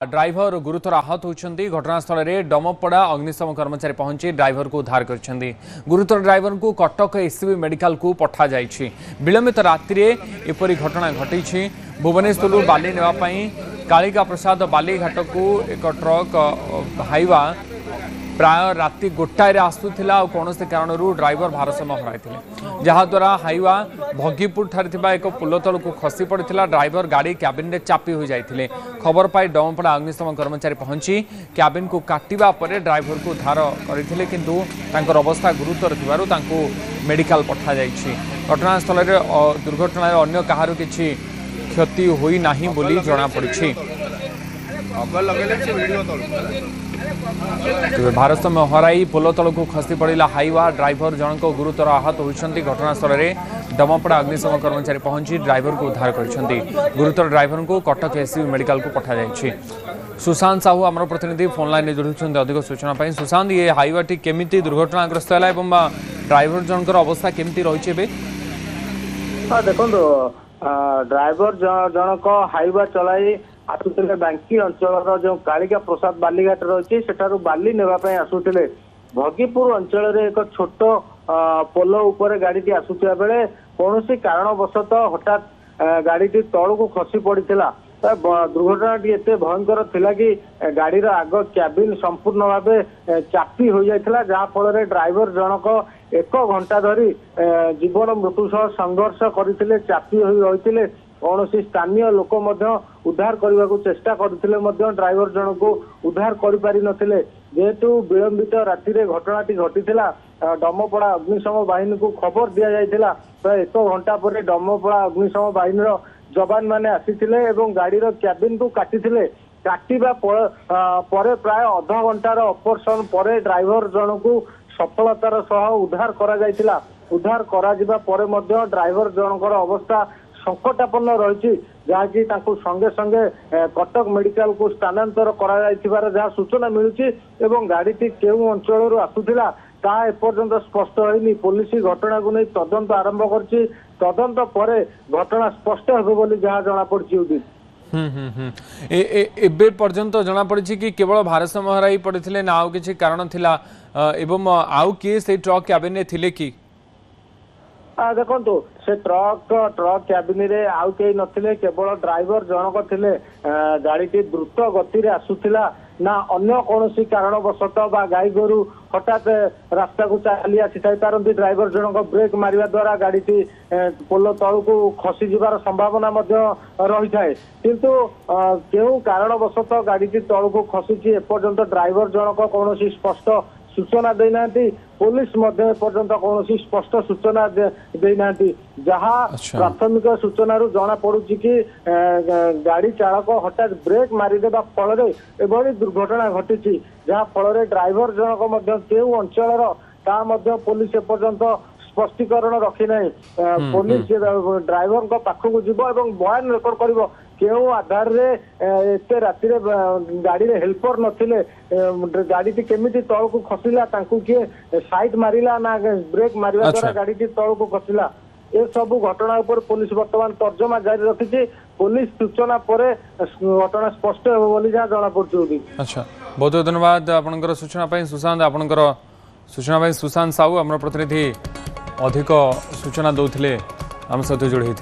Driver गुरुतर आहत होती घटनास्थल में डमपड़ा अग्निशम कर्मचारी पहुंची ड्राइवर को उद्धार कर गुरुतर ड्राइवर को कटक एससीबी मेडिकल को पठा जाइछि। विलंबित राति एपरी घटना घटी भुवनेश्वर बाली नेवाई कालिका प्रसाद बालीघाट को एक ट्रक हाइवा प्राय राति गोटाए आसूला कौन से कारण ड्राइवर भारसाम्य हराई जहाद्वारा हाइवा भगीपुर ठारे एक पुल तल को खसी पड़ा ड्राइवर गाड़ी क्याबिन चापी हो जाते खबर पाई डमपड़ा अग्निशम कर्मचारी पहुंची क्याबिन को काटिबा परे ड्राइवर को उद्धार करते किंतु तांकर अवस्था गुरुतर थिबारु मेडिकल पठा जाइछि। घटनास्थल दुर्घटना अन्य कहार किछि क्षति होई नाही बोली जणा पड़िछि। तेज भारसाम्य हराई पोल तल को खसी पड़ा हाइवा ड्राइवर जनक गुरुतर आहत होती घटनास्थल में डमपड़ा अग्निशम कर्मचारी पहुंची ड्राइवर को उद्धार कर गुरुतर ड्राइवर को कटक एससीबी मेडिकल को पठा जाइछि। सुशांत साहू आम प्रतिनिधि फोन लाइन जोड़ी अधिक सूचना पाई। सुशांत ये हाइवाटी केमिति दुर्घटनाग्रस्त है ड्राइवर जनकर अवस्था केमिति रही? देखो ड्राइवर जनक हाइवा चलाई आसुले बांकी अंचल जो कालिका प्रसाद बालीघाट रही बाली नेवाई आसुले भगीपुर अंचल एक छोट पोल उपर गाड़ी आसुवा बेले कौन कारणवशत हठात गाड़ी तल को खसी पड़ा। दुर्घटना एत भयंकर थिला कि गाड़ी आग क्याबिन संपूर्ण भाव चापी हो जाता जहाँफल ड्राइवर जनक एक घंटा धरी जीवन मृत्यु सह संघर्ष करते चापी हो रही कौन स्थानीय लोक उद्धार करने को चेष्टा करते ड्राइवर जन को उद्धार कर जेहेतु विलंबित राति घटनाटी घटी डमपड़ा अग्निशम बाहिनी को खबर दि जाता प्राय एक घंटा पर डमपड़ा अग्निशम बाहिनी जवान मैंने आसी गाड़ी क्याबिन को काटिबा पर प्राय अध घंटार ऑपरेशन पर ड्राइवर जन को सफलतार सह उद्धार करा जायतिला। उद्धार करा जिबा परे मध्य ड्राइवर जनकर अवस्था संकटापन्न रही जहाँकि संगे संगे कटक मेडिकल को स्थानांतर करा सूचना मिलूँ गाड़ी केउ अंचल आसूला ता एपर्यंत स्पष्ट होनी। पुलिस घटना को नहीं तदंत आरंभ कर तदंत पर घटना स्पष्ट हो जहाँ जना पड़ी। एबे पर्यंत जना पड़ी कि केवल भारसाम्य हराई पड़े ना आउ किसी कारण थिला एवं आउ किए से ट्रक क्याबिन में थिले कि? देखो से ट्रक क्याबिन रे आउ कई नथिले केवल ड्राइवर जनक थिले। गाड़ी द्रुत गति आसूला ना अन्य कौन कारणवशत बा गाई गोरु हठात रास्ता को चली आसी पारती ड्राइवर जनक ब्रेक मारिया द्वारा गाड़ी पोल तल को खसी जीवार संभावना रही थाए किंतु केउ कारणवशत गाड़ी तल को खसी एपर्यंत ड्राइवर जनक कौन स्पष्ट सूचना देना पुलिस एपर्यंत कौन स्पष्ट सूचना देना जहाँ प्राथमिक सूचना जना पड़ी कि गाड़ी चालक हठात ब्रेक मारिदेवा फल एभली दुर्घटना घटी जहाँ फल ड्राइवर जनक केउ अंचल पुलिस एपर्यंत स्पष्टीकरण रखी ना। पुलिस ड्राइवर पाखक जीव और बयान रेकर्ड कर केउ आधार एत राति गाड़ी हेल्पर नथिले गाड़ी केमिति तल को खसला किए साइड मारिला ना ब्रेक मारिबा द्वारा गाड़ी तल को खसला ए सब घटना उपर पुलिस वर्तमान तर्जमा जारी रखी। पुलिस सूचना पर घटना स्पष्ट हो जहाँ जना पड़ी। अच्छा बहुत बहुत धन्यवाद आपनकर सूचना पाई सुशांत। आपनकर सूचना पाई सुशांत साहू आम प्रतिनिधि अधिक सूचना दौले आम सहित जोड़ी।